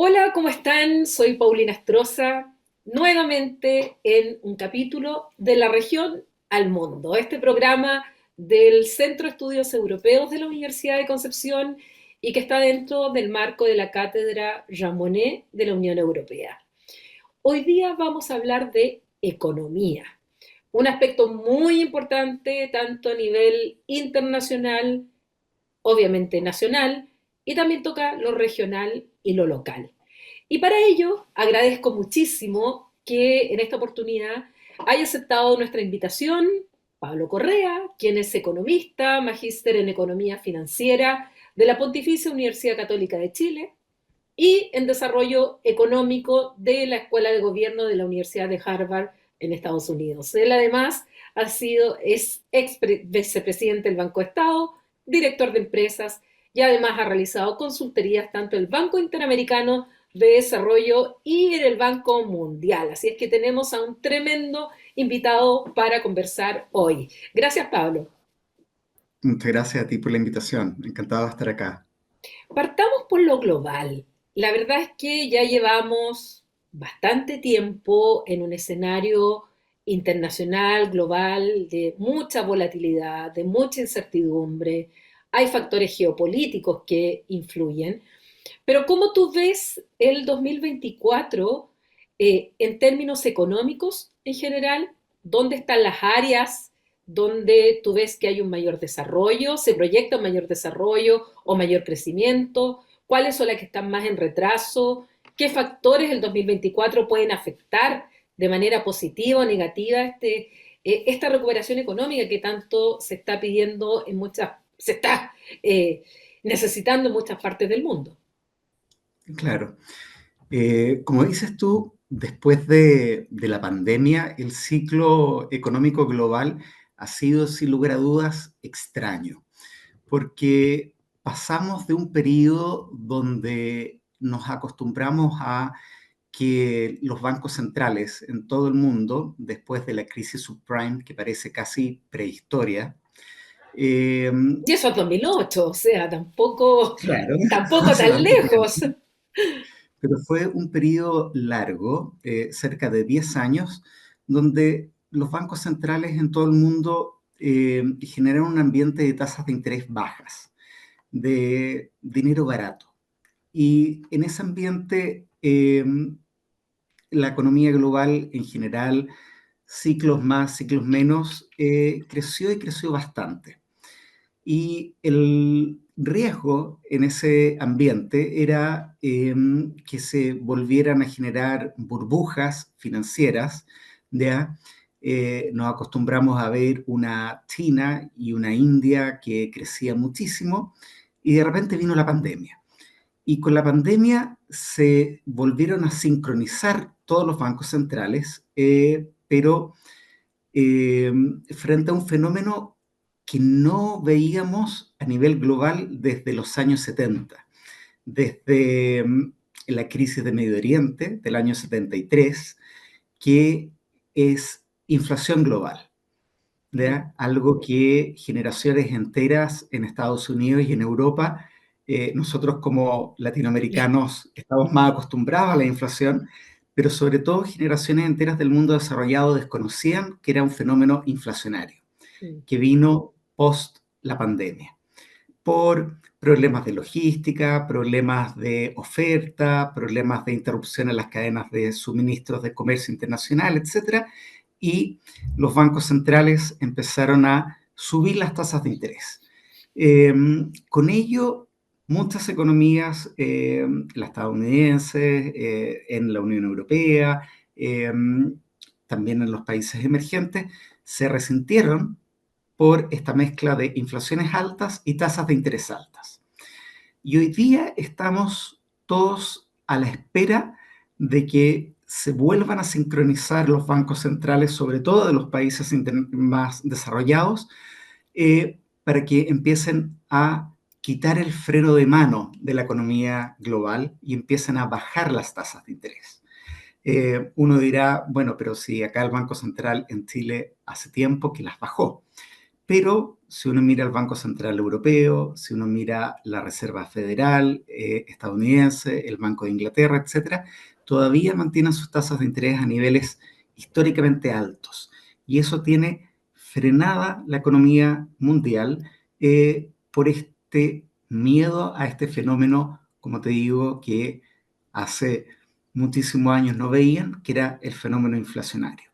Hola, ¿cómo están? Soy Paulina Astroza, nuevamente en un capítulo de la región al mundo. Este programa del Centro de Estudios Europeos de la Universidad de Concepción y que está dentro del marco de la Cátedra Jean Monnet de la Unión Europea. Hoy día vamos a hablar de economía, un aspecto muy importante tanto a nivel internacional, obviamente nacional, y también toca lo regional y lo local. Y para ello agradezco muchísimo que en esta oportunidad haya aceptado nuestra invitación Pablo Correa, quien es economista, magíster en economía financiera de la Pontificia Universidad Católica de Chile y en desarrollo económico de la Escuela de Gobierno de la Universidad de Harvard en Estados Unidos. Él además es ex vicepresidente del Banco de Estado, director de empresas y además ha realizado consultorías tanto en el Banco Interamericano de Desarrollo y en el Banco Mundial. Así es que tenemos a un tremendo invitado para conversar hoy. Gracias, Pablo. Muchas gracias a ti por la invitación. Encantado de estar acá. Partamos por lo global. La verdad es que ya llevamos bastante tiempo en un escenario internacional, global, de mucha volatilidad, de mucha incertidumbre. Hay factores geopolíticos que influyen. Pero ¿cómo tú ves el 2024 en términos económicos en general? ¿Dónde están las áreas donde tú ves que hay un mayor desarrollo? ¿Se proyecta un mayor desarrollo o mayor crecimiento? ¿Cuáles son las que están más en retraso? ¿Qué factores el 2024 pueden afectar de manera positiva o negativa esta recuperación económica que tanto se está pidiendo se está necesitando en muchas partes del mundo? Claro. Como dices tú, después de la pandemia, el ciclo económico global ha sido, sin lugar a dudas, extraño, porque pasamos de un periodo donde nos acostumbramos a que los bancos centrales en todo el mundo, después de la crisis subprime, que parece casi prehistoria, eh, Y eso es 2008, o sea, tampoco, claro, tampoco hace tan tanto lejos. tiempo. Pero fue un periodo largo, cerca de 10 años, donde los bancos centrales en todo el mundo generaron un ambiente de tasas de interés bajas, de dinero barato. Y en ese ambiente, la economía global en general, ciclos más, ciclos menos, creció y creció bastante. Y el riesgo en ese ambiente era que se volvieran a generar burbujas financieras. ¿Ya? Nos acostumbramos a ver una China y una India que crecían muchísimo y de repente vino la pandemia. Y con la pandemia se volvieron a sincronizar todos los bancos centrales, pero eh, frente a un fenómeno que no veíamos a nivel global desde los años 70, desde la crisis de Medio Oriente del año 73, que es inflación global, ¿ya? Algo que generaciones enteras en Estados Unidos y en Europa, nosotros como latinoamericanos estamos más acostumbrados a la inflación, pero sobre todo generaciones enteras del mundo desarrollado desconocían que era un fenómeno inflacionario, que vino post la pandemia, por problemas de logística, problemas de oferta, problemas de interrupción en las cadenas de suministros de comercio internacional, etcétera, y los bancos centrales empezaron a subir las tasas de interés. Eh, con ello, muchas economías, la estadounidense, en la Unión Europea, eh, también en los países emergentes, se resintieron por esta mezcla de inflaciones altas y tasas de interés altas. Y hoy día estamos todos a la espera de que se vuelvan a sincronizar los bancos centrales, sobre todo de los países más desarrollados, para que empiecen a quitar el freno de mano de la economía global y empiecen a bajar las tasas de interés. Uno dirá, bueno, pero si acá el Banco Central en Chile hace tiempo que las bajó, pero si uno mira el Banco Central Europeo, si uno mira la Reserva Federal estadounidense, el Banco de Inglaterra, etcétera, todavía mantienen sus tasas de interés a niveles históricamente altos. Y eso tiene frenada la economía mundial por este miedo a este fenómeno, como te digo, que hace muchísimos años no veían, que era el fenómeno inflacionario.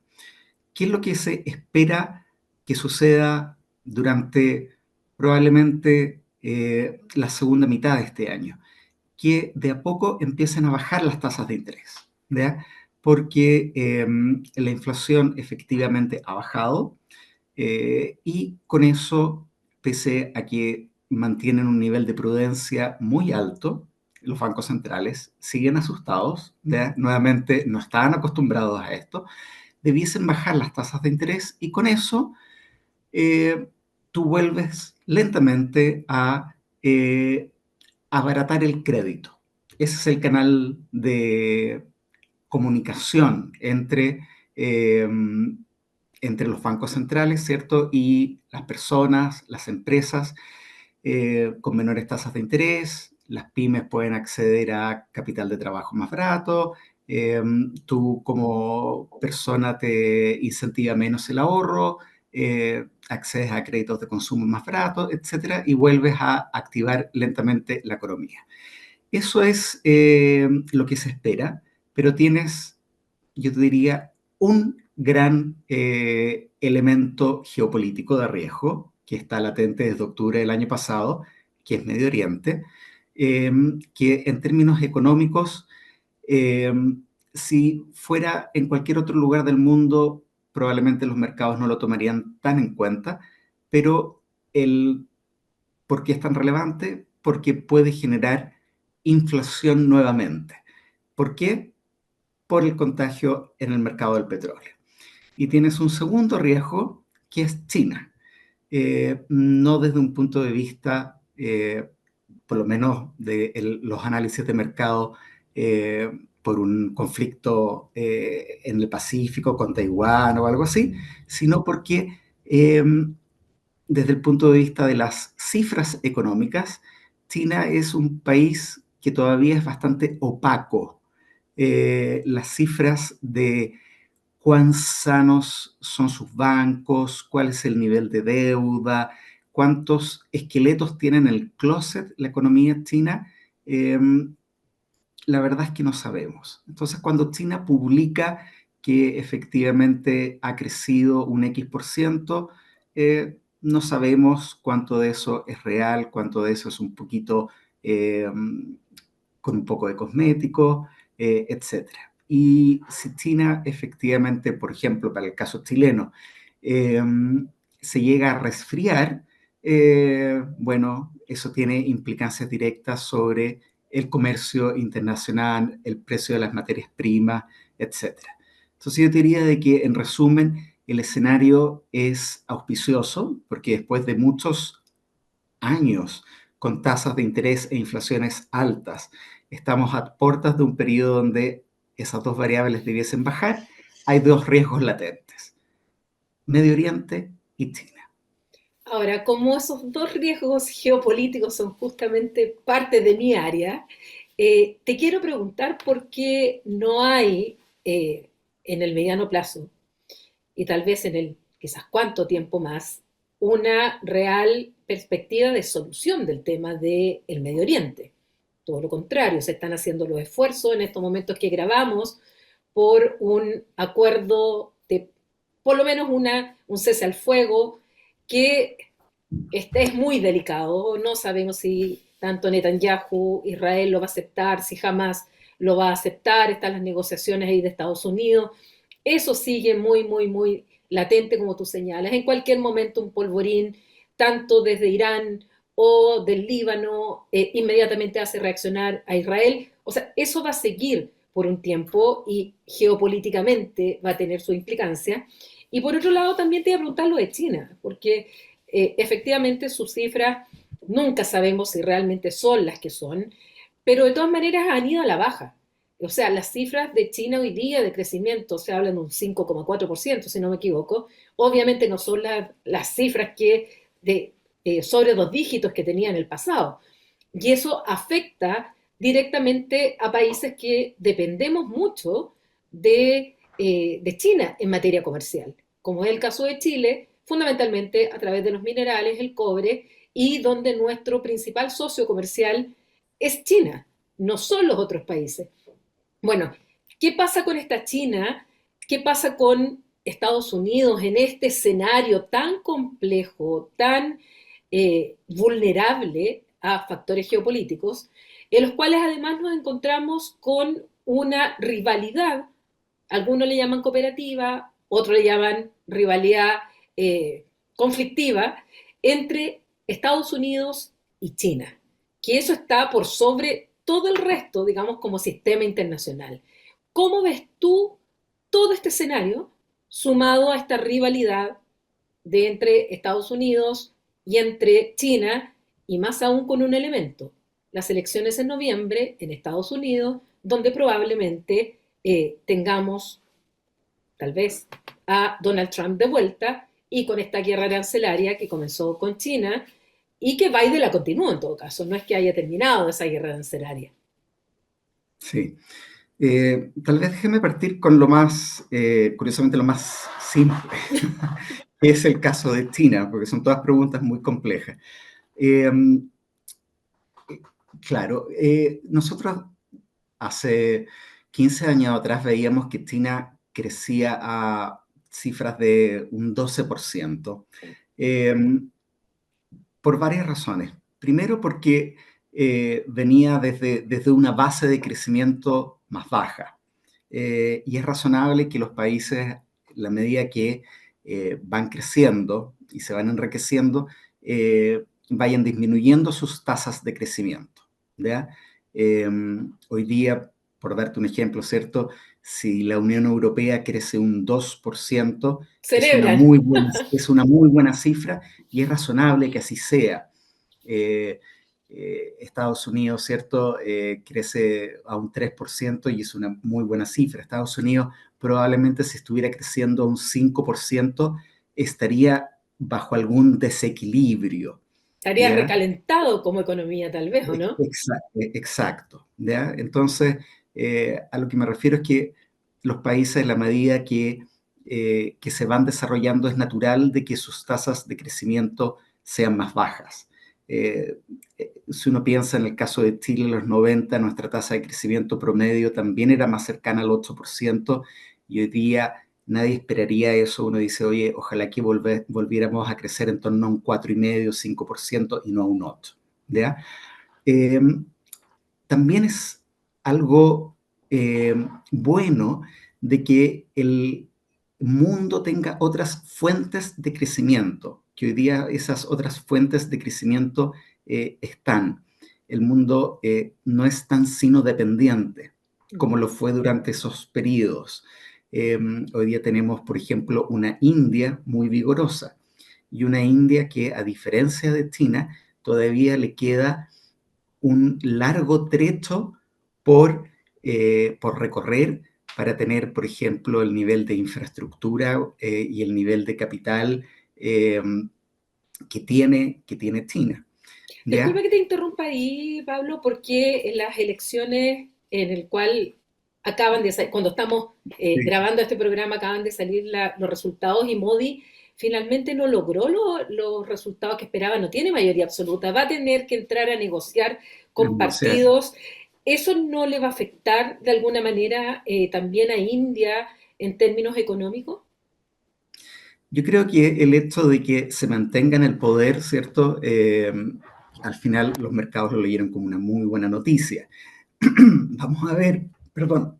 ¿Qué es lo que se espera que suceda durante probablemente la segunda mitad de este año? Que de a poco empiecen a bajar las tasas de interés, ¿ya? Porque la inflación efectivamente ha bajado y con eso, pese a que mantienen un nivel de prudencia muy alto, los bancos centrales siguen asustados, ¿ya? Nuevamente no estaban acostumbrados a esto, debiesen bajar las tasas de interés y con eso eh, tú vuelves lentamente a abaratar el crédito. Ese es el canal de comunicación eh, entre los bancos centrales, ¿cierto? Y las personas, las empresas con menores tasas de interés, las pymes pueden acceder a capital de trabajo más barato, eh, tú como persona te incentiva menos el ahorro, accedes a créditos de consumo más baratos, etcétera, y vuelves a activar lentamente la economía. Eso es lo que se espera, pero tienes, yo te diría, un gran elemento geopolítico de riesgo que está latente desde octubre del año pasado, que es Medio Oriente, eh, que en términos económicos, eh, si fuera en cualquier otro lugar del mundo, probablemente los mercados no lo tomarían tan en cuenta, pero el ¿por qué es tan relevante? Porque puede generar inflación nuevamente. ¿Por qué? Por el contagio en el mercado del petróleo. Y tienes un segundo riesgo, que es China. No desde un punto de vista, por lo menos de los análisis de mercado, por un conflicto en el Pacífico con Taiwán o algo así, sino porque desde el punto de vista de las cifras económicas, China es un país que todavía es bastante opaco. Las cifras de cuán sanos son sus bancos, cuál es el nivel de deuda, cuántos esqueletos tiene en el closet la economía china, eh, la verdad es que no sabemos. Entonces, cuando China publica que efectivamente ha crecido un X%, no sabemos cuánto de eso es real, cuánto de eso es un poquito eh, con un poco de cosmético, etcétera. Y si China efectivamente, por ejemplo, para el caso chileno, eh, se llega a resfriar, bueno, eso tiene implicancias directas sobre el comercio internacional, el precio de las materias primas, etcétera. Entonces yo diría de que, en resumen, el escenario es auspicioso porque después de muchos años con tasas de interés e inflaciones altas, estamos a puertas de un periodo donde esas dos variables debiesen bajar. Hay dos riesgos latentes, Medio Oriente y China. Ahora, como esos dos riesgos geopolíticos son justamente parte de mi área, te quiero preguntar por qué no hay en el mediano plazo y tal vez en el quizás cuánto tiempo más una real perspectiva de solución del tema del Medio Oriente. Todo lo contrario, se están haciendo los esfuerzos en estos momentos que grabamos por un acuerdo de por lo menos un cese al fuego que este es muy delicado. No sabemos si tanto Netanyahu, Israel lo va a aceptar, si jamás lo va a aceptar. Están las negociaciones ahí de Estados Unidos. Eso sigue muy, muy, muy latente, como tú señalas. En cualquier momento un polvorín, tanto desde Irán o del Líbano, inmediatamente hace reaccionar a Israel. O sea, eso va a seguir por un tiempo y geopolíticamente va a tener su implicancia. Y por otro lado, también te iba a preguntar lo de China, porque efectivamente sus cifras nunca sabemos si realmente son las que son, pero de todas maneras han ido a la baja. O sea, las cifras de China hoy día de crecimiento se hablan de un 5,4%, si no me equivoco. Obviamente no son las cifras que sobre 2 dígitos que tenía en el pasado. Y eso afecta directamente a países que dependemos mucho de China en materia comercial, como es el caso de Chile, fundamentalmente a través de los minerales, el cobre, y donde nuestro principal socio comercial es China, no son los otros países. Bueno, ¿qué pasa con esta China? ¿Qué pasa con Estados Unidos en este escenario tan complejo, tan vulnerable a factores geopolíticos, en los cuales además nos encontramos con una rivalidad? Algunos le llaman cooperativa, otros le llaman rivalidad eh, conflictiva entre Estados Unidos y China, que eso está por sobre todo el resto, digamos, como sistema internacional. ¿Cómo ves tú todo este escenario sumado a esta rivalidad de entre Estados Unidos y entre China, y más aún con un elemento, las elecciones en noviembre en Estados Unidos, donde probablemente tengamos tal vez a Donald Trump de vuelta y con esta guerra arancelaria que comenzó con China y que Biden la continúa en todo caso, no es que haya terminado esa guerra arancelaria? Sí. Tal vez déjeme partir con lo más, curiosamente, lo más simple, que es el caso de China, porque son todas preguntas muy complejas. Eh, claro, nosotros hace 15 años atrás veíamos que China crecía a cifras de un 12%, eh, por varias razones. Primero, porque venía desde una base de crecimiento más baja. Y es razonable que los países, la medida que van creciendo y se van enriqueciendo, vayan disminuyendo sus tasas de crecimiento. ¿Ya? Eh, Hoy día, por darte un ejemplo, ¿cierto? Si la Unión Europea crece un 2%, Celebran. es una muy buena cifra y es razonable que así sea. Eh, Estados Unidos, ¿cierto? Crece a un 3% y es una muy buena cifra. Estados Unidos probablemente si estuviera creciendo a un 5% estaría bajo algún desequilibrio, Estaría ¿ya? recalentado como economía tal vez, ¿o no? Exacto, ¿ya? Entonces, a lo que me refiero es que los países, en la medida que se van desarrollando, es natural de que sus tasas de crecimiento sean más bajas. Eh, si uno piensa en el caso de Chile en los 90, nuestra tasa de crecimiento promedio también era más cercana al 8% y hoy día nadie esperaría eso. Uno dice, oye, ojalá que volviéramos a crecer en torno a un 4,5, 5% y no a un 8%, ¿ya? Eh, También es algo bueno de que el mundo tenga otras fuentes de crecimiento, que hoy día esas otras fuentes de crecimiento están. El mundo no es tan sino dependiente como lo fue durante esos periodos. Hoy día tenemos, por ejemplo, una India muy vigorosa y una India que, a diferencia de China, todavía le queda un largo trecho por recorrer para tener, por ejemplo, el nivel de infraestructura y el nivel de capital eh, que tiene China. Disculpa ¿Ya? que te interrumpa ahí, Pablo, porque en las elecciones en el cual acaban de salir, cuando estamos Sí. grabando este programa, acaban de salir los resultados y Modi finalmente no logró los resultados que esperaba, no tiene mayoría absoluta, va a tener que entrar a negociar con O sea, partidos. ¿Eso no le va a afectar de alguna manera también a India en términos económicos? yo creo que el hecho de que se mantenga en el poder, ¿cierto? Al final los mercados lo leyeron como una muy buena noticia. Vamos a ver, perdón,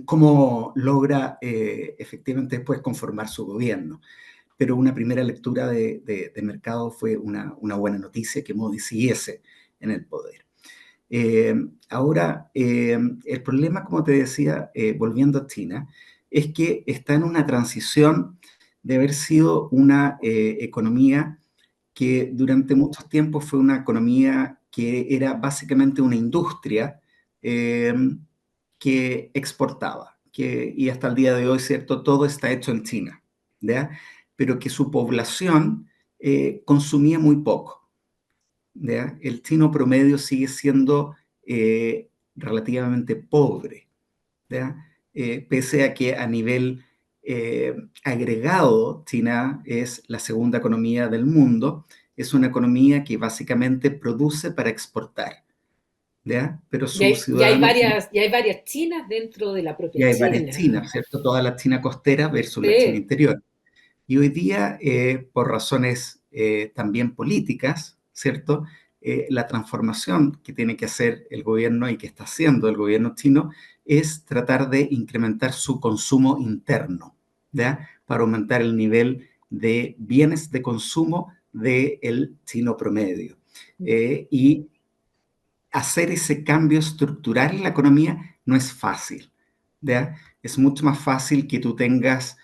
cómo logra efectivamente después conformar su gobierno. Pero una primera lectura de mercado fue una buena noticia que Modi siguiese en el poder. Eh, Ahora, el problema, como te decía, volviendo a China, es que está en una transición de haber sido una economía que durante mucho tiempo fue una economía que era básicamente una industria eh, que exportaba, y hasta el día de hoy, ¿cierto? Todo está hecho en China, ¿ya? Pero que su población consumía muy poco, ¿ya? El chino promedio sigue siendo relativamente pobre, ¿ya? Pese a que a nivel eh, agregado, China es la segunda economía del mundo, es una economía que básicamente produce para exportar, ¿ya? Pero sus ciudadanos, Y hay varias chinas dentro de la y propia hay varias China. Chinas, ¿cierto? Toda la China costera versus la China Sí. interior. Y hoy día, por razones también políticas, ¿cierto? La transformación que tiene que hacer el gobierno y que está haciendo el gobierno chino es tratar de incrementar su consumo interno, ¿ya? Para aumentar el nivel de bienes de consumo del chino promedio. Y hacer ese cambio estructural en la economía no es fácil, ¿ya? Es mucho más fácil que tú tengas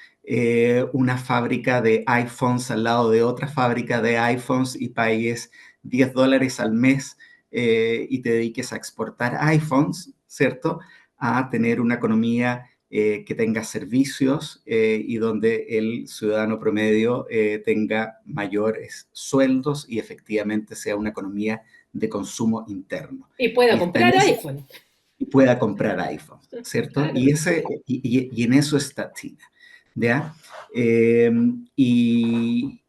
una fábrica de iPhones al lado de otra fábrica de iPhones y pagues $10 al mes y te dediques a exportar iPhones, ¿cierto? A tener una economía que tenga servicios y donde el ciudadano promedio tenga mayores sueldos y efectivamente sea una economía de consumo interno. Y pueda Y está en comprar ese, iPhone. y pueda comprar iPhone, ¿cierto? Claro. Y en eso está China, ¿ya? Eh, y,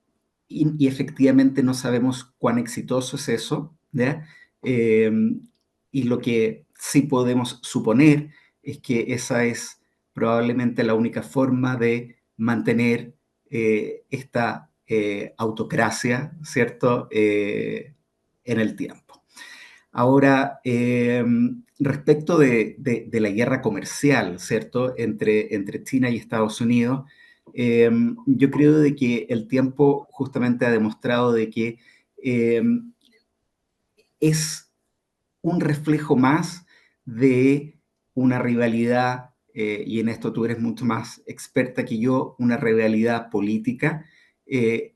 y efectivamente no sabemos cuán exitoso es eso, ¿ya? Eh, y lo que sí podemos suponer es que esa es probablemente la única forma de mantener esta autocracia, ¿cierto? En el tiempo. Ahora, respecto de la guerra comercial, ¿cierto?, entre China y Estados Unidos, yo creo de que el tiempo justamente ha demostrado de que eh, es un reflejo más de una rivalidad, y en esto tú eres mucho más experta que yo, una rivalidad política eh,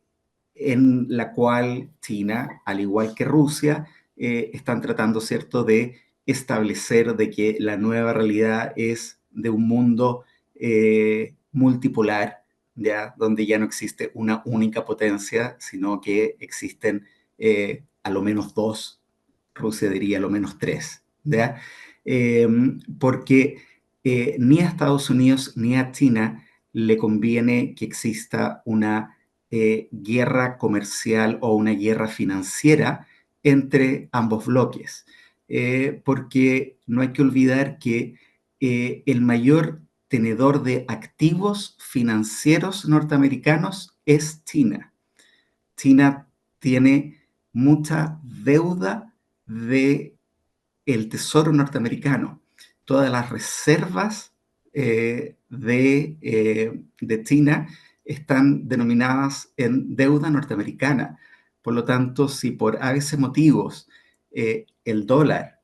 en la cual China, al igual que Rusia, están tratando, ¿cierto?, de establecer de que la nueva realidad es de un mundo multipolar, ¿ya? Donde ya no existe una única potencia, sino que existen a lo menos dos, Rusia diría a lo menos tres, ¿ya? Eh, porque ni a Estados Unidos ni a China le conviene que exista una guerra comercial o una guerra financiera entre ambos bloques, porque no hay que olvidar que el mayor tenedor de activos financieros norteamericanos es China. China tiene mucha deuda de el Tesoro norteamericano. Todas las reservas de China están denominadas en deuda norteamericana. Por lo tanto, si por a veces motivos el dólar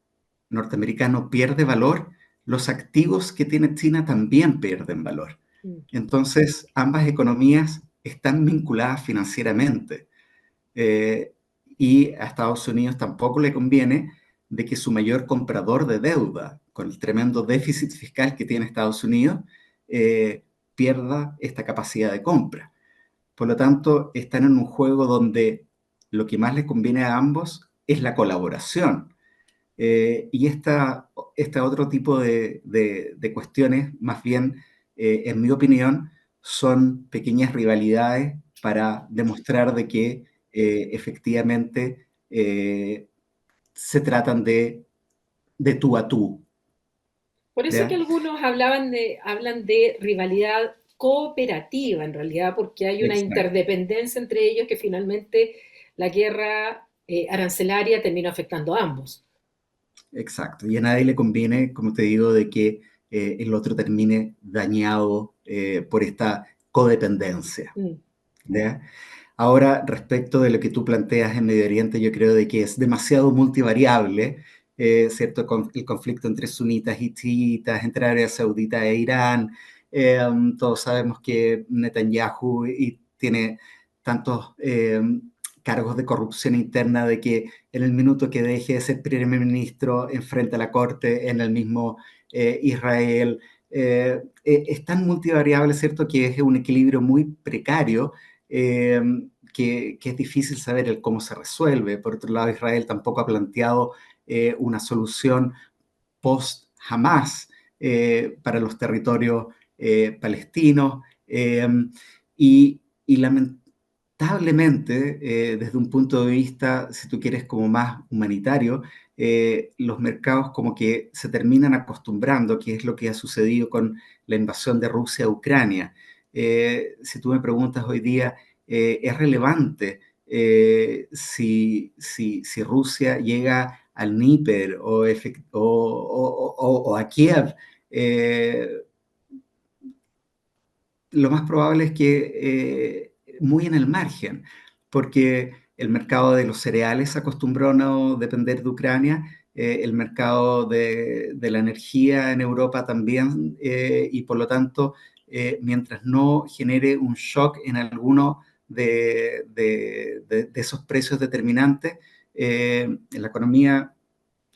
norteamericano pierde valor, los activos que tiene China también pierden valor. Mm. Entonces, ambas economías están vinculadas financieramente. Eh, y a Estados Unidos tampoco le conviene de que su mayor comprador de deuda, con el tremendo déficit fiscal que tiene Estados Unidos, pierda esta capacidad de compra. Por lo tanto, están en un juego donde lo que más les conviene a ambos es la colaboración. Y esta otro tipo de cuestiones, más bien, en mi opinión, son pequeñas rivalidades para demostrar de que efectivamente se tratan de tú a tú, Por eso que ¿ya? algunos hablan de rivalidad cooperativa, en realidad, porque hay una Exacto, interdependencia entre ellos que finalmente la guerra arancelaria terminó afectando a ambos. exacto. Y a nadie le conviene, como te digo, de que el otro termine dañado por esta codependencia, Mm. ¿ya? Ahora, respecto de lo que tú planteas en Medio Oriente, yo creo de que es demasiado multivariable, ¿cierto? El conflicto entre sunitas y chiitas, entre Arabia Saudita e Irán. Eh, todos sabemos que Netanyahu tiene tantos cargos de corrupción interna de que en el minuto que deje de ser primer ministro enfrenta a la corte en el mismo Israel. Es tan multivariable, ¿cierto? Que es un equilibrio muy precario, eh, que es difícil saber el cómo se resuelve. Por otro lado, Israel tampoco ha planteado una solución post-Hamás para los territorios palestinos. Y lamentablemente, desde un punto de vista, si tú quieres, como más humanitario, los mercados como que se terminan acostumbrando, que es lo que ha sucedido con la invasión de Rusia a Ucrania. Si tú me preguntas hoy día, ¿es relevante si Rusia llega al Dníper o a Kiev? Eh, lo más probable es que muy en el margen, porque el mercado de los cereales se acostumbró a no depender de Ucrania, el mercado de la energía en Europa también, y por lo tanto, mientras no genere un shock en alguno de esos precios determinantes, la economía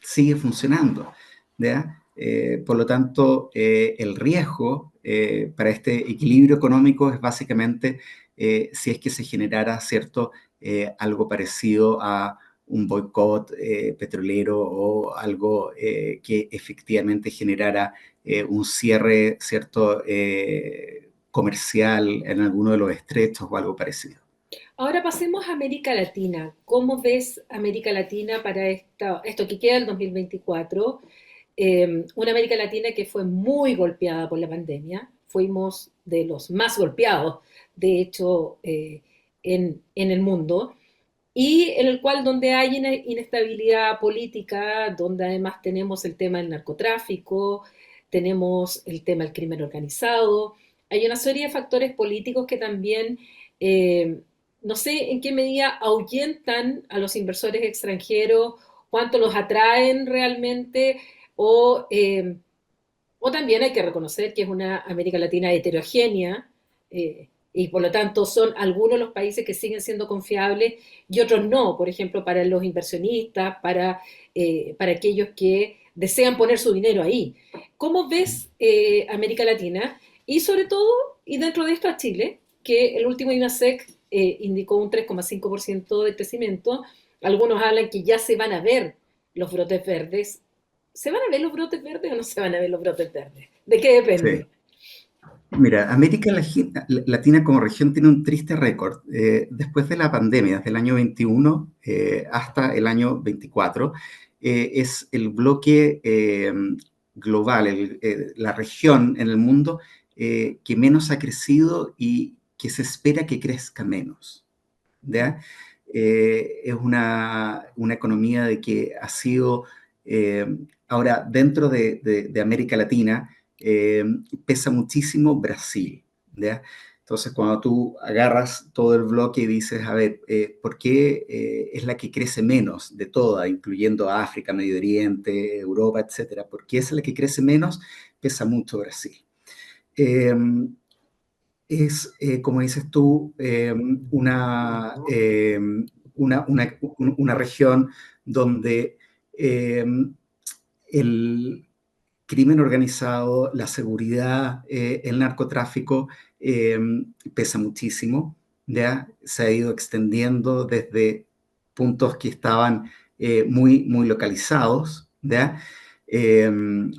sigue funcionando, ¿ya? Por lo tanto, el riesgo para este equilibrio económico es básicamente si es que se generara, ¿cierto?, algo parecido a un boicot petrolero o algo que efectivamente generara un cierre, ¿cierto?, comercial en alguno de los estrechos o algo parecido. Ahora pasemos a América Latina. ¿Cómo ves América Latina para esto que queda del 2024? Una América Latina que fue muy golpeada por la pandemia. Fuimos de los más golpeados, de hecho, en el mundo. Y en el cual donde hay inestabilidad política, donde además tenemos el tema del narcotráfico, tenemos el tema del crimen organizado, hay una serie de factores políticos que también, eh, no sé en qué medida ahuyentan a los inversores extranjeros, cuánto los atraen realmente, o, eh, o también hay que reconocer que es una América Latina heterogénea, y por lo tanto son algunos los países que siguen siendo confiables y otros no, por ejemplo, para los inversionistas, para aquellos que desean poner su dinero ahí. ¿Cómo ves América Latina? Y sobre todo, y dentro de esto a Chile, que el último INASEC indicó un 3,5% de crecimiento, algunos hablan que ya se van a ver los brotes verdes. ¿Se van a ver los brotes verdes o no se van a ver los brotes verdes? ¿De qué Sí. depende? Mira, Latina como región tiene un triste récord. Después de la pandemia, desde el año 21 hasta el año 24, es el bloque global, la región en el mundo que menos ha crecido y que se espera que crezca menos. ¿Ya? Es una economía de que ha sido, eh, ahora dentro de América Latina, eh, pesa muchísimo Brasil, ¿ya? Entonces, cuando tú agarras todo el bloque y dices, a ver, ¿por qué es la que crece menos de todas, incluyendo África, Medio Oriente, Europa, etcétera? ¿Por qué es la que crece menos? Pesa mucho Brasil. Eh, es, como dices tú, una región donde eh, el crimen organizado, la seguridad, el narcotráfico eh, pesa muchísimo, ¿ya? Se ha ido extendiendo desde puntos que estaban muy localizados, ¿ya? Eh,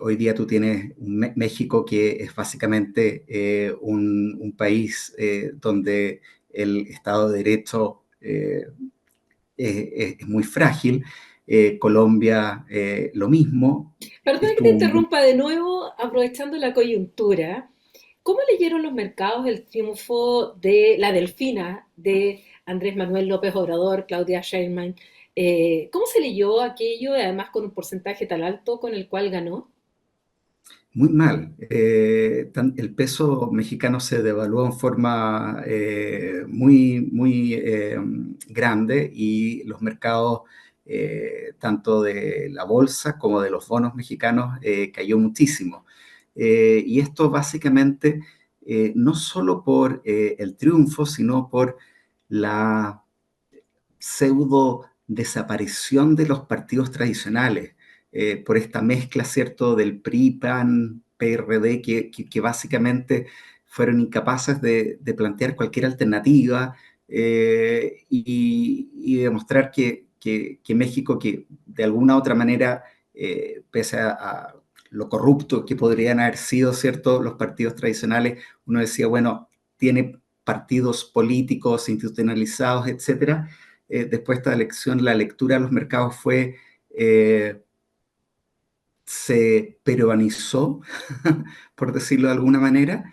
Hoy día tú tienes México, que es básicamente un país donde el Estado de Derecho es muy frágil. Colombia, lo mismo, Perdona que te estuvo muy. interrumpa de nuevo, aprovechando la coyuntura. ¿Cómo leyeron los mercados el triunfo de la Delfina de Andrés Manuel López Obrador, Claudia Sheinbaum? ¿Cómo se leyó aquello, además con un porcentaje tan alto con el cual ganó? Muy mal. El peso mexicano se devaluó en forma muy grande y los mercados, tanto de la bolsa como de los bonos mexicanos, cayó muchísimo. Y esto básicamente no solo por el triunfo, sino por la pseudo desaparición de los partidos tradicionales, por esta mezcla, ¿cierto?, del PRI, PAN, PRD, que básicamente fueron incapaces de plantear cualquier alternativa, y demostrar que México, que de alguna u otra manera, pese a lo corrupto que podrían haber sido, ¿cierto?, los partidos tradicionales, uno decía, bueno, tiene partidos políticos institucionalizados, etcétera. Después de esta elección, la lectura de los mercados fue, se peruanizó, por decirlo de alguna manera.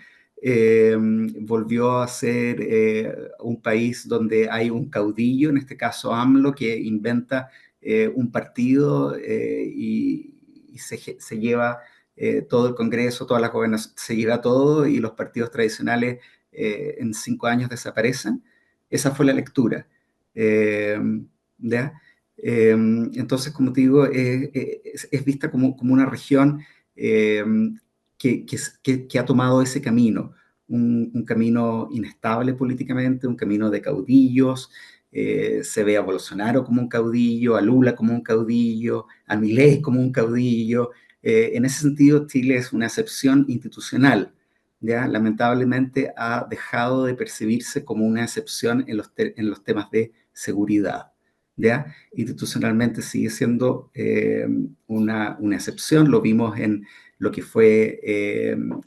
Volvió a ser un país donde hay un caudillo, en este caso AMLO, que inventa un partido y se lleva todo el Congreso, todas las gobernaciones, se lleva todo y los partidos tradicionales en 5 años desaparecen. Esa fue la lectura. Eh, ¿Ya? Entonces, como te digo, es vista como una región eh, que ha tomado ese camino, un camino inestable políticamente, un camino de caudillos. Se ve a Bolsonaro como un caudillo, a Lula como un caudillo, a Milei como un caudillo. En ese sentido, Chile es una excepción institucional. ¿Ya? Lamentablemente ha dejado de percibirse como una excepción en los temas de seguridad. ¿Ya? Institucionalmente sigue siendo una excepción. Lo vimos en lo que fue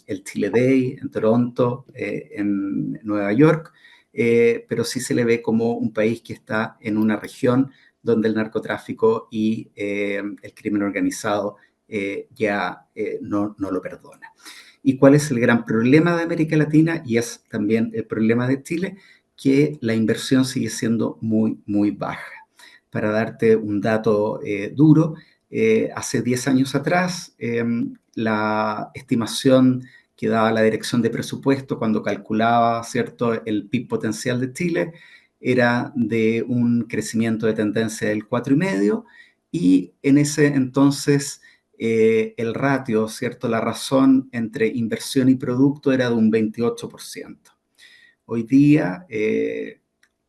el Chile Day en Toronto, en Nueva York, pero sí se le ve como un país que está en una región donde el narcotráfico y el crimen organizado ya no lo perdona. ¿Y cuál es el gran problema de América Latina? Y es también el problema de Chile, que la inversión sigue siendo muy, muy baja. Para darte un dato duro, hace 10 años atrás, la estimación que daba la Dirección de Presupuesto cuando calculaba, ¿cierto?, el PIB potencial de Chile era de un crecimiento de tendencia del 4,5, y en ese entonces el ratio, ¿cierto?, la razón entre inversión y producto era de un 28%. Hoy día,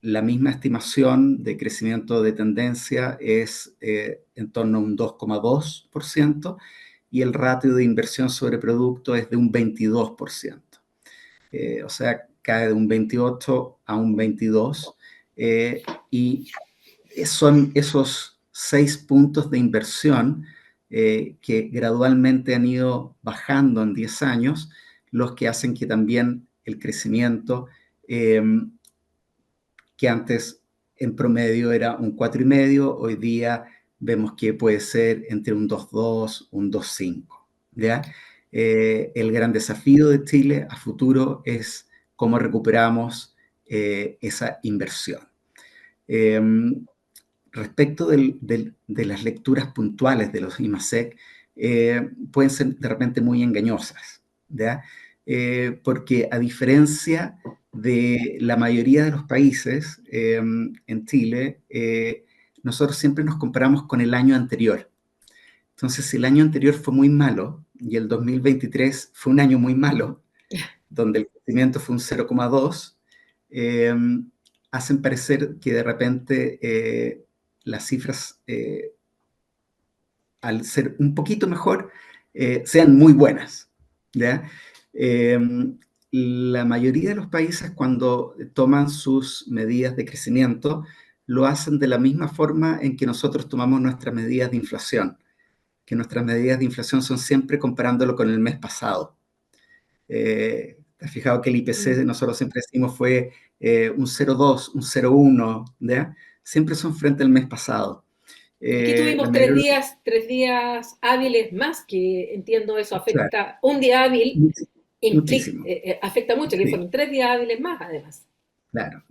la misma estimación de crecimiento de tendencia es en torno a un 2,2%, y el ratio de inversión sobre producto es de un 22%. O sea, cae de un 28 a un 22, y son esos 6 puntos de inversión que gradualmente han ido bajando en 10 años, los que hacen que también el crecimiento, eh, que antes en promedio era un 4,5, hoy día vemos que puede ser entre un 2,2, un 2,5. ¿Ya? El gran desafío de Chile a futuro es cómo recuperamos esa inversión. Eh, Respecto de las lecturas puntuales de los IMASEC, pueden ser de repente muy engañosas, ¿ya? Porque a diferencia de la mayoría de los países, en Chile, nosotros siempre nos comparamos con el año anterior. Entonces, si el año anterior fue muy malo y el 2023 fue un año muy malo, donde el crecimiento fue un 0,2, eh, hacen parecer que de repente las cifras, al ser un poquito mejor, sean muy buenas. ¿Ya? Eh, la mayoría de los países, cuando toman sus medidas de crecimiento, lo hacen de la misma forma en que nosotros tomamos nuestras medidas de inflación, que nuestras medidas de inflación son siempre comparándolo con el mes pasado. ¿Te has fijado que el IPC, nosotros siempre decimos, fue un 0,2, un 0,1, ¿ya? Siempre son frente al mes pasado. Aquí La tuvimos mayor, 3 días hábiles más, que entiendo eso claro, afecta. Un día hábil muchísimo. afecta mucho, que Sí, fueron 3 días hábiles más, además. claro.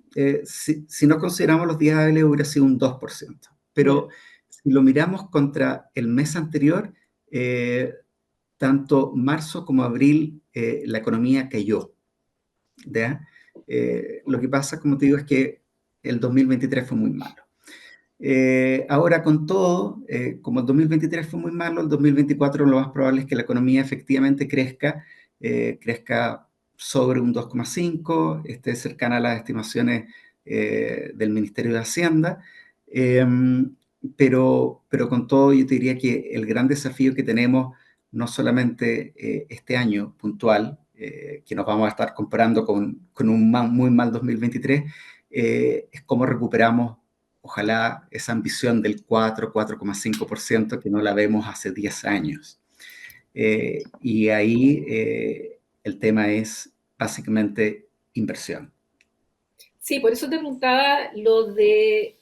Si no consideramos los días hábiles, hubiera sido un 2%. Yeah. Pero si lo miramos contra el mes anterior, eh, tanto marzo como abril, la economía cayó. ¿Ya? Lo que pasa, como te digo, es que el 2023 fue muy malo. Ahora, con todo, como el 2023 fue muy malo, el 2024 lo más probable es que la economía efectivamente crezca sobre un 2,5, esté cercana a las estimaciones del Ministerio de Hacienda. Eh, pero con todo, yo te diría que el gran desafío que tenemos, no solamente este año puntual, que nos vamos a estar comparando con un muy mal 2023, es cómo recuperamos, ojalá, esa ambición del 4,5% que no la vemos hace 10 años. Y ahí el tema es básicamente inversión. Sí, por eso te preguntaba lo de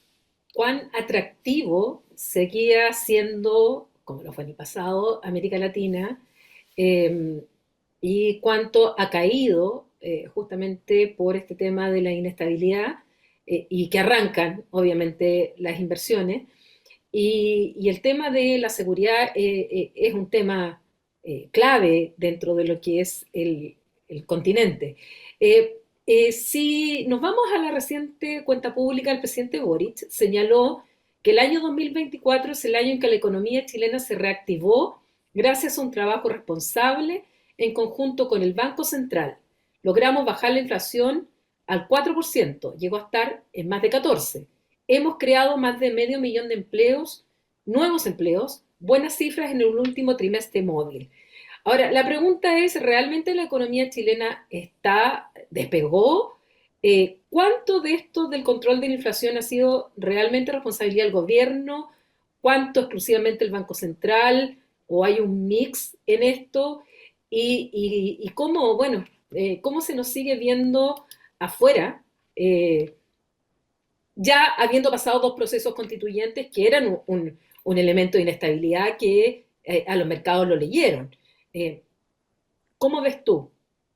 cuán atractivo seguía siendo, como lo fue en el pasado, América Latina, eh, y cuánto ha caído justamente por este tema de la inestabilidad y que arrancan, obviamente, las inversiones. Y el tema de la seguridad es un tema clave dentro de lo que es el continente. Si nos vamos a la reciente cuenta pública, el presidente Boric señaló que el año 2024 es el año en que la economía chilena se reactivó gracias a un trabajo responsable en conjunto con el Banco Central. Logramos bajar la inflación al 4%, llegó a estar en más de 14%. Hemos creado más de medio millón de empleos, nuevos empleos, buenas cifras en el último trimestre móvil. Ahora, la pregunta es, ¿realmente la economía chilena despegó? ¿Cuánto de esto del control de la inflación ha sido realmente responsabilidad del gobierno? ¿Cuánto exclusivamente el Banco Central? ¿O hay un mix en esto? Y cómo, bueno, cómo se nos sigue viendo afuera, ya habiendo pasado dos procesos constituyentes que eran un elemento de inestabilidad que a los mercados lo leyeron. Eh, ¿Cómo ves tú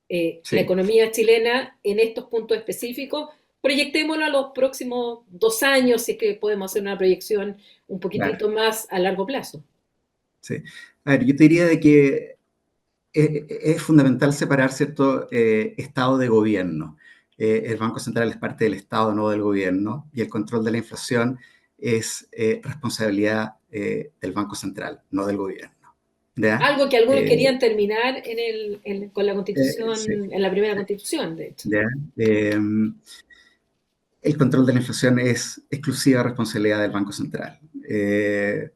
la Sí, economía chilena en estos puntos específicos? Proyectémoslo a los próximos 2 años, si es que podemos hacer una proyección un claro. poquitito más a largo plazo. Sí. A ver, yo te diría de que es fundamental separar cierto estado de gobierno. El Banco Central es parte del Estado, no del gobierno, y el control de la inflación es responsabilidad del Banco Central, no del gobierno. ¿Ya? Algo que algunos Eh, querían terminar con la sí, constitución, en la primera constitución, de hecho. ¿ya? Eh, el control de la inflación es exclusiva responsabilidad del Banco Central,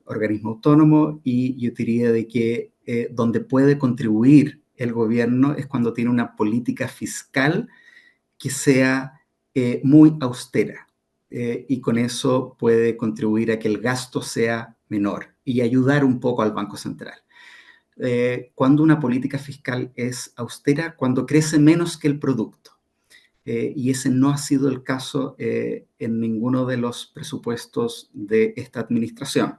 organismo autónomo, y yo diría de que donde puede contribuir el gobierno es cuando tiene una política fiscal que sea muy austera, y con eso puede contribuir a que el gasto sea menor y ayudar un poco al Banco Central. Cuando una política fiscal es austera, cuando crece menos que el producto. Y ese no ha sido el caso en ninguno de los presupuestos de esta administración.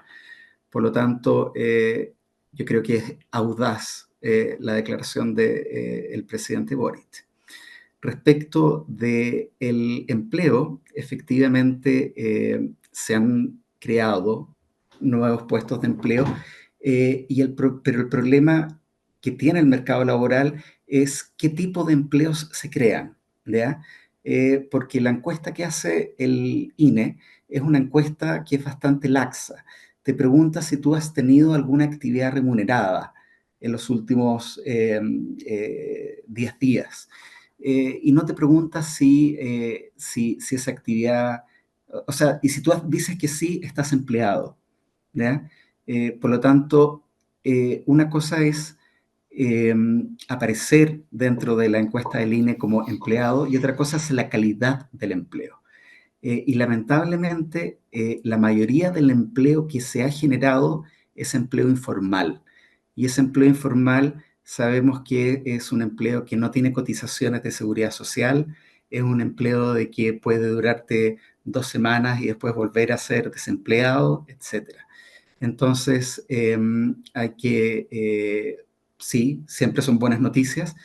Por lo tanto, yo creo que es audaz la declaración del presidente Boric. Respecto del empleo, efectivamente se han creado nuevos puestos de empleo, pero el problema que tiene el mercado laboral es qué tipo de empleos se crean, ¿ya? Porque la encuesta que hace el INE es una encuesta que es bastante laxa. Te pregunta si tú has tenido alguna actividad remunerada en los últimos 10 días. Y no te preguntas si esa actividad, o sea, y si tú dices que sí, estás empleado, ¿ya? Por lo tanto, una cosa es eh, aparecer dentro de la encuesta del INE como empleado, y otra cosa es la calidad del empleo. Y lamentablemente, la mayoría del empleo que se ha generado es empleo informal. Y ese empleo informal sabemos que es un empleo que no tiene cotizaciones de seguridad social, es un empleo de que puede durarte 2 semanas y después volver a ser desempleado, etcétera. Entonces, sí, siempre son buenas noticias,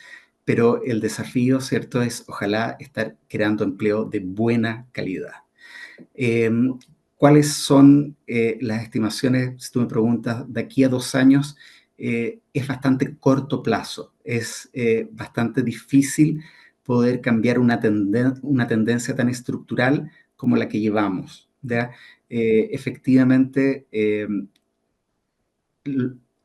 pero el desafío, ¿cierto?, es ojalá estar creando empleo de buena calidad. Eh, ¿Cuáles son las estimaciones? Si tú me preguntas, de aquí a 2 años, es bastante corto plazo, es bastante difícil poder cambiar una tendencia tan estructural como la que llevamos, ¿ya? Efectivamente,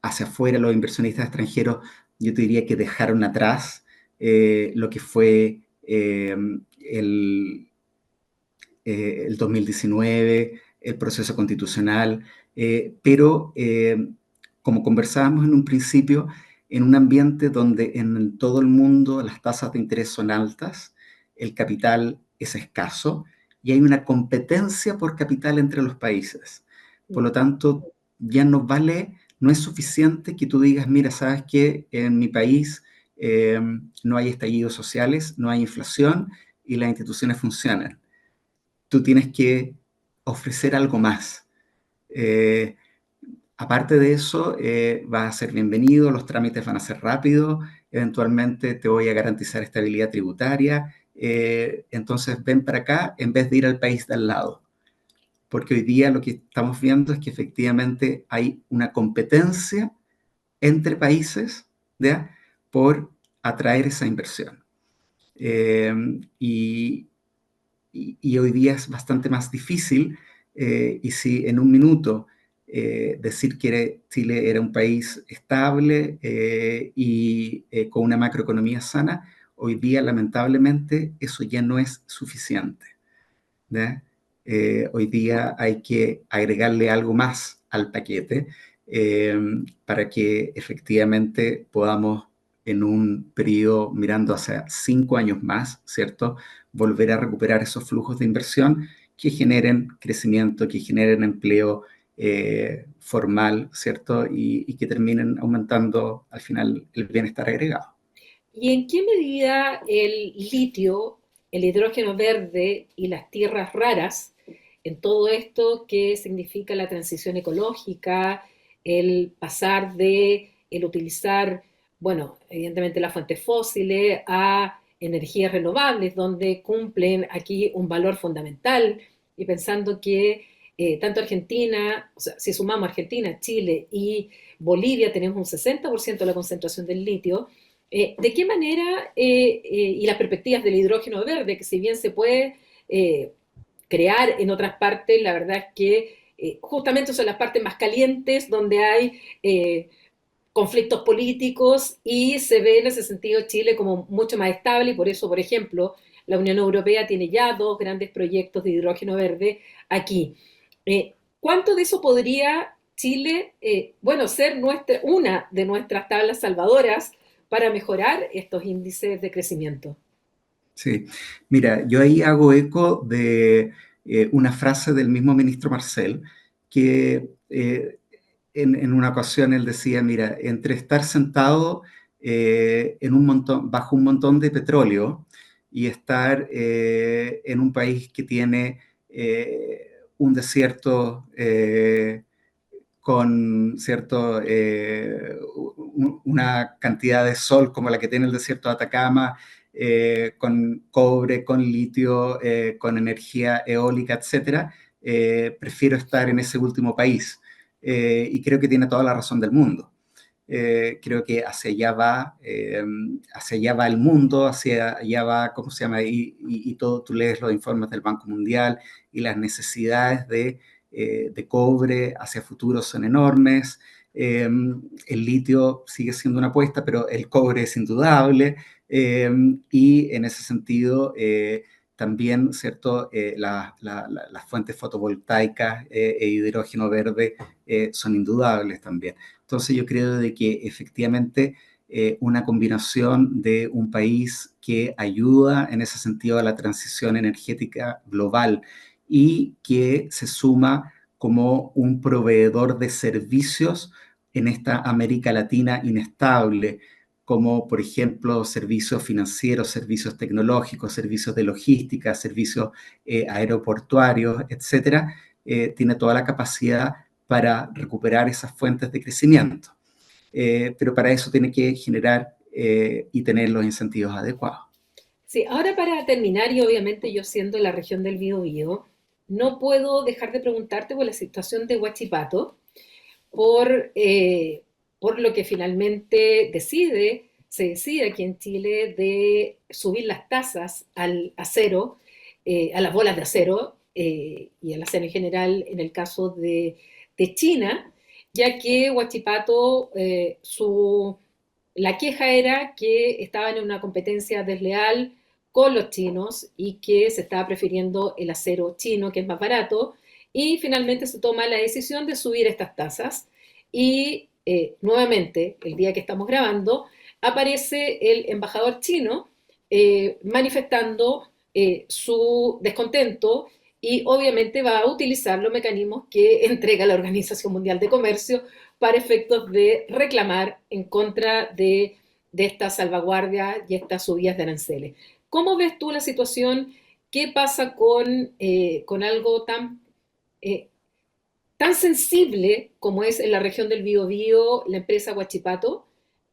hacia afuera los inversionistas extranjeros, yo te diría que dejaron atrás lo que fue el 2019, el proceso constitucional, pero como conversábamos en un principio, en un ambiente donde en todo el mundo las tasas de interés son altas, el capital es escaso, y hay una competencia por capital entre los países. Por lo tanto, ya no vale, no es suficiente que tú digas, mira, ¿sabes qué? En mi país no hay estallidos sociales, no hay inflación y las instituciones funcionan. Tú tienes que ofrecer algo más. Eh, Aparte de eso, vas a ser bienvenido, los trámites van a ser rápidos, eventualmente te voy a garantizar estabilidad tributaria, entonces ven para acá en vez de ir al país de al lado, porque hoy día lo que estamos viendo es que efectivamente hay una competencia entre países, ¿ya? Por atraer esa inversión. Eh, y, y hoy día es bastante más difícil, y si en un minuto decir que Chile era un país estable y con una macroeconomía sana, hoy día lamentablemente eso ya no es suficiente, ¿ya? Hoy día hay que agregarle algo más al paquete eh, para que efectivamente podamos en un periodo mirando hacia 5 años más, ¿cierto? Volver a recuperar esos flujos de inversión que generen crecimiento, que generen empleo formal, ¿cierto? Y que terminen aumentando al final el bienestar agregado. ¿Y en qué medida el litio, el hidrógeno verde y las tierras raras, en todo esto que significa la transición ecológica, el pasar de el utilizar, bueno, evidentemente las fuentes fósiles a energías renovables, donde cumplen aquí un valor fundamental, y pensando que tanto Argentina, o sea, si sumamos Argentina, Chile y Bolivia, tenemos un 60% de la concentración del litio. ¿De qué manera, y las perspectivas del hidrógeno verde, que si bien se puede crear en otras partes, la verdad es que justamente son las partes más calientes donde hay conflictos políticos y se ve en ese sentido Chile como mucho más estable y por eso, por ejemplo, la Unión Europea tiene ya 2 grandes proyectos de hidrógeno verde aquí. ¿Cuánto de eso podría Chile, bueno, ser una de nuestras tablas salvadoras para mejorar estos índices de crecimiento? Sí, mira, yo ahí hago eco de una frase del mismo ministro Marcel, que en una ocasión él decía, mira, entre estar sentado en un montón, bajo un montón de petróleo y estar en un país que tiene un desierto con cierto, una cantidad de sol como la que tiene el desierto de Atacama, con cobre, con litio, con energía eólica, etcétera, prefiero estar en ese último país. Y creo que tiene toda la razón del mundo. Creo que hacia allá va el mundo, hacia allá va, ¿cómo se llama? Y todo, tú lees los informes del Banco Mundial y las necesidades de cobre hacia futuro son enormes. El litio sigue siendo una apuesta, pero el cobre es indudable. Y en ese sentido, también, ¿cierto? Las fuentes fotovoltaicas e hidrógeno verde son indudables también. Entonces yo creo de que efectivamente una combinación de un país que ayuda en ese sentido a la transición energética global y que se suma como un proveedor de servicios en esta América Latina inestable, como por ejemplo servicios financieros, servicios tecnológicos, servicios de logística, servicios aeroportuarios, etcétera, tiene toda la capacidad para recuperar esas fuentes de crecimiento. Pero para eso tiene que generar y tener los incentivos adecuados. Sí, ahora para terminar, y obviamente yo siendo la región del Biobío, no puedo dejar de preguntarte por la situación de Huachipato, por, por lo que finalmente se decide aquí en Chile de subir las tasas al acero, a las bolas de acero y al acero en general en el caso de China, ya que Huachipato, la queja era que estaban en una competencia desleal con los chinos y que se estaba prefiriendo el acero chino, que es más barato, y finalmente se toma la decisión de subir estas tasas y nuevamente, el día que estamos grabando, aparece el embajador chino manifestando su descontento y obviamente va a utilizar los mecanismos que entrega la Organización Mundial de Comercio para efectos de reclamar en contra de estas salvaguardias y estas subidas de aranceles. ¿Cómo ves tú la situación? ¿Qué pasa con algo eh, tan sensible como es en la región del Biobío la empresa Huachipato,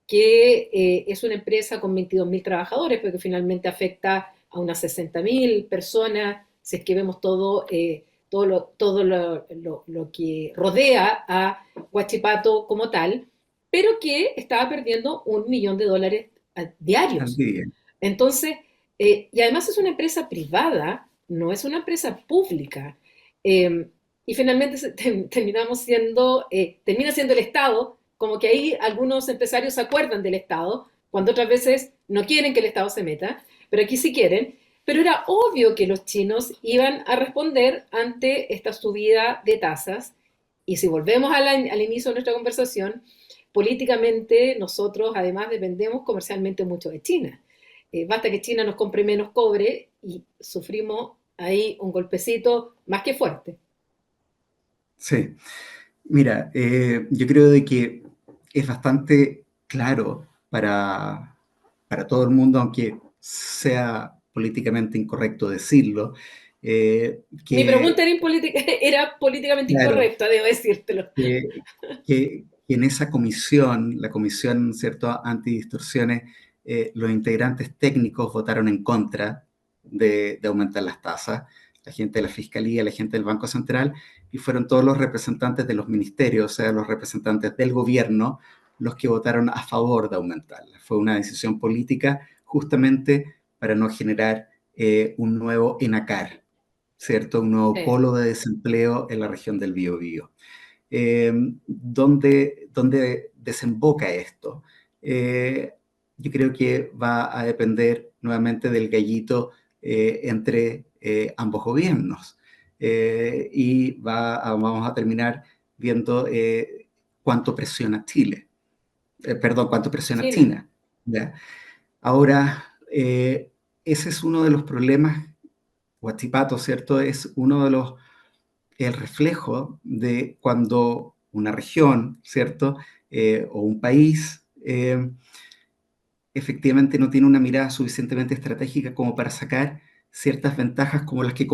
que es una empresa con 22.000 trabajadores, pero que finalmente afecta a unas 60.000 personas, si es que vemos todo lo que rodea a Huachipato como tal, pero que estaba perdiendo $1 millón al diarios. día. Entonces, y además es una empresa privada, no es una empresa pública. Eh, y finalmente termina siendo el Estado, como que ahí algunos empresarios se acuerdan del Estado, cuando otras veces no quieren que el Estado se meta, pero aquí sí quieren. Pero era obvio que los chinos iban a responder ante esta subida de tasas. Y si volvemos al inicio de nuestra conversación, políticamente nosotros además dependemos comercialmente mucho de China. Basta que China nos compre menos cobre y sufrimos ahí un golpecito más que fuerte. Sí. Mira, yo creo de que es bastante claro para todo el mundo, aunque sea políticamente incorrecto decirlo, Mi pregunta que, era políticamente claro, incorrecta, debo decírtelo. que, que en esa comisión, la comisión, ¿cierto?, antidistorsiones, los integrantes técnicos votaron en contra de aumentar las tasas, la gente de la Fiscalía, la gente del Banco Central, y fueron todos los representantes de los ministerios, o sea, los representantes del gobierno, los que votaron a favor de aumentarlas. Fue una decisión política justamente para no generar un nuevo ENACAR, ¿cierto? Un nuevo Sí. polo de desempleo en la región del Biobío. ¿Dónde desemboca esto? Eh, yo creo que va a depender nuevamente del gallito entre ambos gobiernos. Y vamos a terminar viendo cuánto presiona Chile, perdón, cuánto presiona China. China. ¿Ya? Ahora, ese es uno de los problemas. Huachipato, ¿cierto? Es uno de los el reflejo de cuando una región, ¿cierto? O un país efectivamente no tiene una mirada suficientemente estratégica como para sacar ciertas ventajas como las que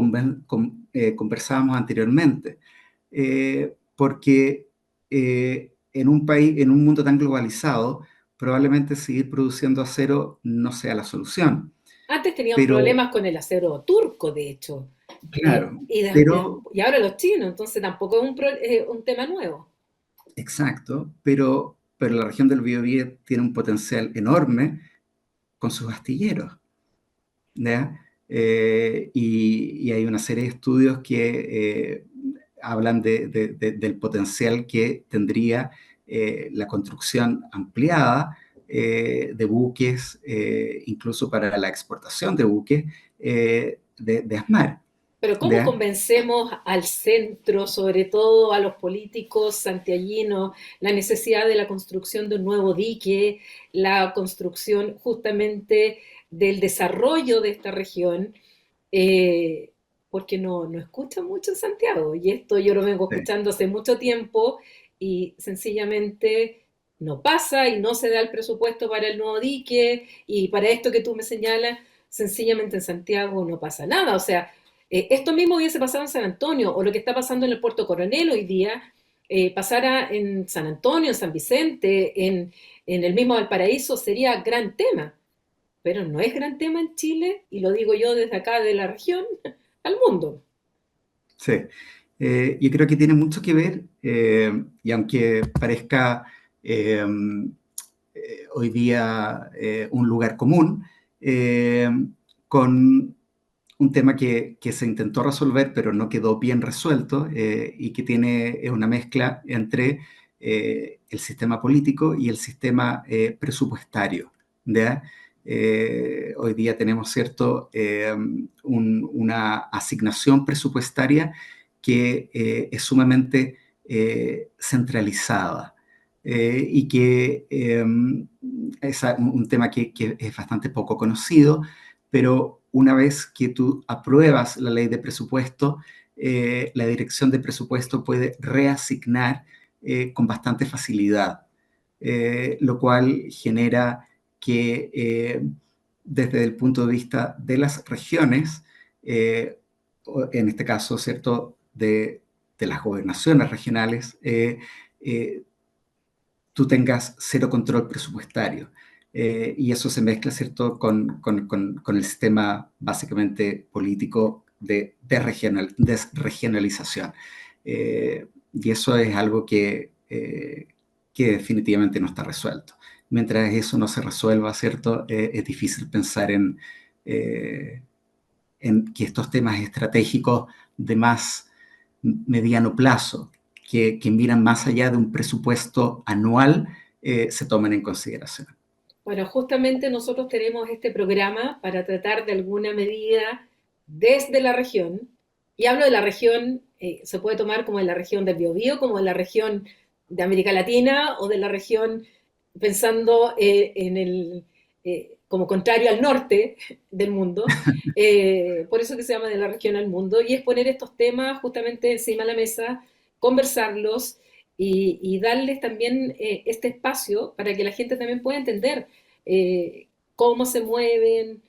conversábamos anteriormente. Porque en un país, en un mundo tan globalizado, probablemente seguir produciendo acero no sea la solución. Antes teníamos Pero, problemas con el acero turco, de hecho, claro, y pero y ahora los chinos, entonces tampoco es un tema nuevo. exacto, pero la región del Biobío tiene un potencial enorme con sus astilleros, ¿ya? Y hay una serie de estudios que hablan del potencial que tendría la construcción ampliada de buques, incluso para la exportación de buques de Asmar, Pero ¿cómo ¿ya? convencemos al centro, sobre todo a los políticos santiaguinos, la necesidad de la construcción de un nuevo dique, la construcción justamente del desarrollo de esta región? Eh, Porque no escuchan mucho en Santiago y esto yo lo vengo Sí, escuchando hace mucho tiempo y sencillamente no pasa y no se da el presupuesto para el nuevo dique y para esto que tú me señalas, sencillamente en Santiago no pasa nada. O sea, esto mismo hubiese pasado en San Antonio o lo que está pasando en el Puerto Coronel hoy día, pasara en San Antonio, en San Vicente, en el mismo Valparaíso, sería gran tema, pero no es gran tema en Chile, y lo digo yo desde acá de la región al mundo. sí. Yo creo que tiene mucho que ver, y aunque parezca eh, hoy día un lugar común, eh, con un tema que se intentó resolver, pero no quedó bien resuelto, y que tiene una mezcla entre el sistema político y el sistema presupuestario. ¿Ya? Hoy día tenemos, ¿cierto?, una asignación presupuestaria que es sumamente centralizada y que es un tema que es bastante poco conocido, pero una vez que tú apruebas la ley de presupuesto, la dirección de presupuesto puede reasignar con bastante facilidad, lo cual genera que desde el punto de vista de las regiones, en este caso, ¿cierto?, de las gobernaciones regionales, tú tengas cero control presupuestario. Y eso se mezcla, ¿cierto?, con el sistema básicamente político de desregionalización. Y eso es algo que definitivamente no está resuelto. Mientras eso no se resuelva, ¿cierto?, es difícil pensar en que estos temas estratégicos de más mediano plazo, que miran más allá de un presupuesto anual, se tomen en consideración. Bueno, justamente nosotros tenemos este programa para tratar de alguna medida desde la región, y hablo de la región, se puede tomar como de la región del Biobío, como de la región de América Latina o de la región pensando como contrario al norte del mundo, por eso que se llama de la región al mundo, y es poner estos temas justamente encima de la mesa, conversarlos y darles también este espacio para que la gente también pueda entender cómo se mueven,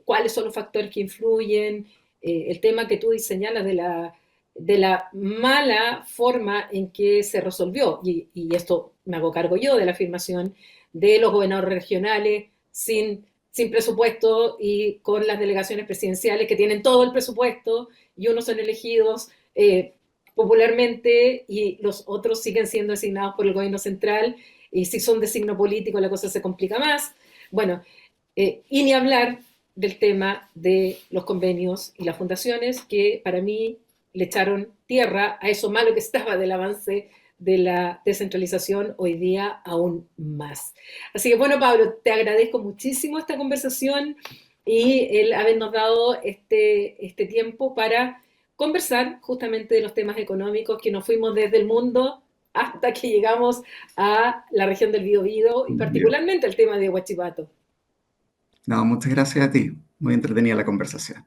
cuáles son los factores que influyen, el tema que tú señalas de la mala forma en que se resolvió, y esto me hago cargo yo de la afirmación de los gobernadores regionales sin presupuesto y con las delegaciones presidenciales que tienen todo el presupuesto y unos son elegidos popularmente y los otros siguen siendo designados por el gobierno central y si son de signo político la cosa se complica más. Bueno, y ni hablar del tema de los convenios y las fundaciones que para mí le echaron tierra a eso malo que estaba del avance de la descentralización hoy día aún más. Así que bueno, Pablo, te agradezco muchísimo esta conversación y el habernos dado este tiempo para conversar justamente de los temas económicos que nos fuimos desde el mundo hasta que llegamos a la región del Biobío y Bien. particularmente el tema de Huachipato. No, muchas gracias a ti. Muy entretenida la conversación.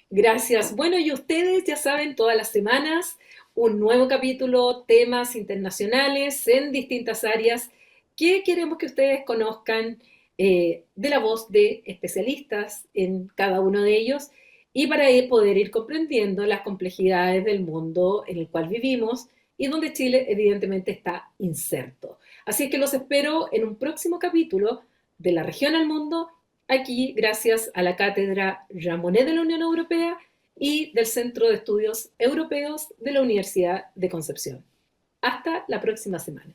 Gracias. Bueno, y ustedes ya saben, todas las semanas un nuevo capítulo, temas internacionales en distintas áreas que queremos que ustedes conozcan de la voz de especialistas en cada uno de ellos y para poder ir comprendiendo las complejidades del mundo en el cual vivimos y donde Chile evidentemente está inserto. Así que los espero en un próximo capítulo de La región al mundo aquí gracias a la Cátedra Jean Monnet de la Unión Europea y del Centro de Estudios Europeos de la Universidad de Concepción. Hasta la próxima semana.